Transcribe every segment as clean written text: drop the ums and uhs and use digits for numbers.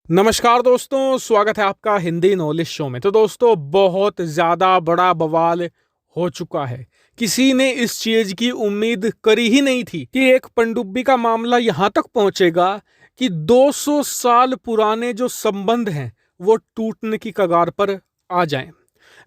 नमस्कार दोस्तों, स्वागत है आपका हिंदी नॉलेज शो में। तो दोस्तों, बहुत ज़्यादा बड़ा बवाल हो चुका है। किसी ने इस चीज़ की उम्मीद करी ही नहीं थी कि एक पनडुब्बी का मामला यहाँ तक पहुँचेगा कि 200 साल पुराने जो संबंध हैं वो टूटने की कगार पर आ जाएं।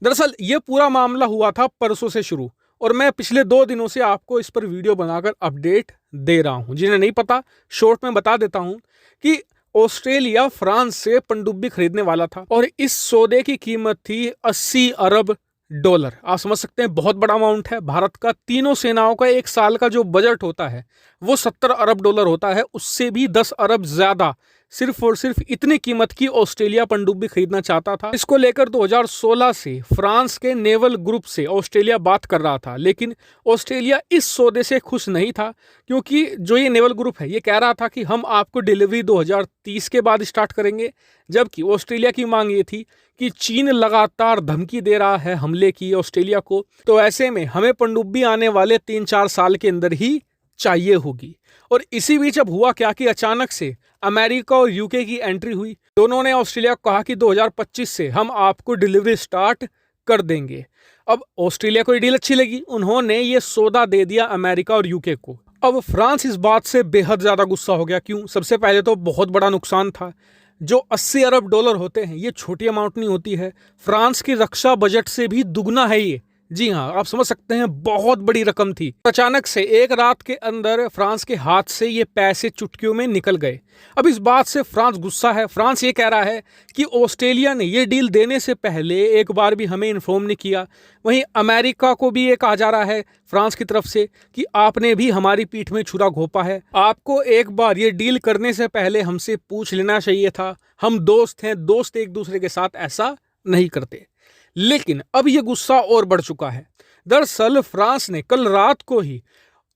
दरअसल ये पूरा मामला हुआ था परसों से शुरू, और मैं पिछले 2 दिनों से आपको इस पर वीडियो बनाकर अपडेट दे रहा हूँ। जिन्हें नहीं पता, शॉर्ट में बता देता हूँ कि ऑस्ट्रेलिया फ्रांस से पनडुब्बी खरीदने वाला था और इस सौदे की कीमत थी 80 अरब डॉलर। आप समझ सकते हैं, बहुत बड़ा अमाउंट है। भारत का तीनों सेनाओं का एक साल का जो बजट होता है वो 70 अरब डॉलर होता है, उससे भी 10 अरब ज्यादा सिर्फ और सिर्फ इतनी कीमत की ऑस्ट्रेलिया पनडुब्बी खरीदना चाहता था। इसको लेकर 2016 से फ्रांस के नेवल ग्रुप से ऑस्ट्रेलिया बात कर रहा था, लेकिन ऑस्ट्रेलिया इस सौदे से खुश नहीं था, क्योंकि जो ये नेवल ग्रुप है ये कह रहा था कि हम आपको डिलीवरी 2030 के बाद स्टार्ट करेंगे, जबकि ऑस्ट्रेलिया की मांग ये थी कि चीन लगातार धमकी दे रहा है हमले की ऑस्ट्रेलिया को, तो ऐसे में हमें पनडुब्बी आने वाले 3-4 साल के अंदर ही चाहिए होगी। और इसी बीच अब हुआ क्या कि अचानक से अमेरिका और यूके की एंट्री हुई। दोनों ने ऑस्ट्रेलिया को कहा कि 2025 से हम आपको डिलीवरी स्टार्ट कर देंगे। अब ऑस्ट्रेलिया को ये डील अच्छी लगी, उन्होंने ये सौदा दे दिया अमेरिका और यूके को। अब फ्रांस इस बात से बेहद ज्यादा गुस्सा हो गया। क्यों? सबसे पहले तो बहुत बड़ा नुकसान था। जो 80 अरब डॉलर होते हैं ये छोटी अमाउंट नहीं होती है। फ्रांस की रक्षा बजट से भी दुगना है ये। जी हाँ, आप समझ सकते हैं, बहुत बड़ी रकम थी। अचानक से एक रात के अंदर फ्रांस के हाथ से ये पैसे चुटकियों में निकल गए। अब इस बात से फ्रांस गुस्सा है। फ्रांस ये कह रहा है कि ऑस्ट्रेलिया ने ये डील देने से पहले एक बार भी हमें इन्फॉर्म नहीं किया। वहीं अमेरिका को भी ये कहा जा रहा है फ्रांस की तरफ से कि आपने भी हमारी पीठ में छुरा घोंपा है। आपको एक बार ये डील करने से पहले हमसे पूछ लेना चाहिए था। हम दोस्त हैं, दोस्त एक दूसरे के साथ ऐसा नहीं करते। लेकिन अब यह गुस्सा और बढ़ चुका है। दरअसल फ्रांस ने कल रात को ही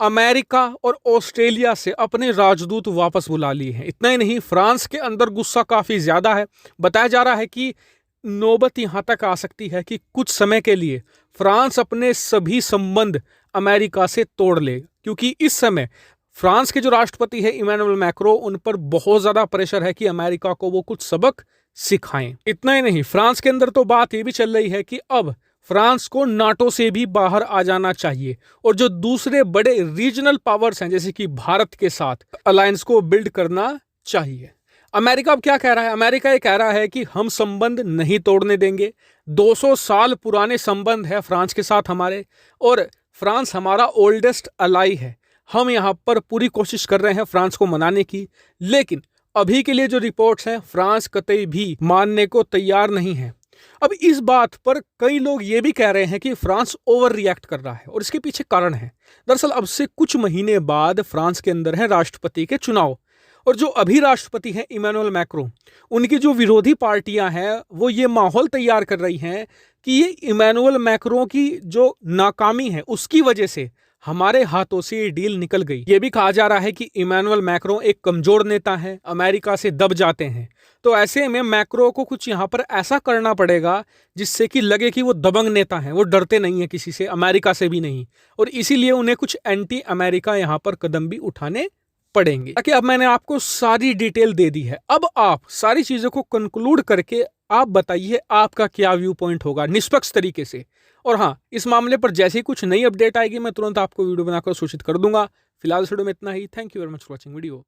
अमेरिका और ऑस्ट्रेलिया से अपने राजदूत वापस बुला लिए हैं। इतना ही नहीं, फ्रांस के अंदर गुस्सा काफी ज्यादा है। बताया जा रहा है कि नौबत यहां तक आ सकती है कि कुछ समय के लिए फ्रांस अपने सभी संबंध अमेरिका से तोड़ ले, क्योंकि इस समय फ्रांस के जो राष्ट्रपति है इमैनुअल मैक्रो, उन पर बहुत ज्यादा प्रेशर है कि अमेरिका को वो कुछ सबक सिखाएं। इतना ही नहीं, फ्रांस के अंदर तो बात ये भी चल रही है कि अब फ्रांस को नाटो से भी बाहर आ जाना चाहिए और जो दूसरे बड़े रीजनल पावर्स हैं जैसे कि भारत के साथ अलायंस को बिल्ड करना चाहिए। अमेरिका अब क्या कह रहा है? अमेरिका ये कह रहा है कि हम संबंध नहीं तोड़ने देंगे। 200 साल पुराने संबंध है फ्रांस के साथ हमारे, और फ्रांस हमारा ओल्डेस्ट अलाई है। हम यहाँ पर पूरी कोशिश कर रहे हैं फ्रांस को मनाने की, लेकिन अभी के लिए जो रिपोर्ट्स हैं फ्रांस कतई भी मानने को तैयार नहीं है। अब इस बात पर कई लोग ये भी कह रहे हैं कि फ्रांस ओवर रिएक्ट कर रहा है, और इसके पीछे कारण है। दरअसल अब से कुछ महीने बाद फ्रांस के अंदर है राष्ट्रपति के चुनाव, और जो अभी राष्ट्रपति हैं इमैनुअल मैक्रो, उनकी जो विरोधी पार्टियां हैं वो ये माहौल तैयार कर रही हैं कि ये इमैनुअल मैक्रो की जो नाकामी है उसकी वजह से हमारे हाथों से ये डील निकल गई। ये भी कहा जा रहा है कि इमैनुअल मैक्रो एक कमजोर नेता है, अमेरिका से दब जाते हैं। तो ऐसे में मैक्रो को कुछ यहाँ पर ऐसा करना पड़ेगा जिससे कि लगे कि वो दबंग नेता हैं, वो डरते नहीं है किसी से, अमेरिका से भी नहीं, और इसीलिए उन्हें कुछ एंटी अमेरिका यहाँ पर कदम भी उठाने पड़ेंगे। ताकि अब मैंने आपको सारी डिटेल दे दी है। अब आप सारी चीजों को कंक्लूड करके आप बताइए आपका क्या व्यू पॉइंट होगा निष्पक्ष तरीके से। और हाँ, इस मामले पर जैसे ही कुछ नई अपडेट आएगी मैं तुरंत आपको वीडियो बनाकर सूचित कर दूंगा। फिलहाल इस वीडियो में इतना ही। Thank you very much for watching video.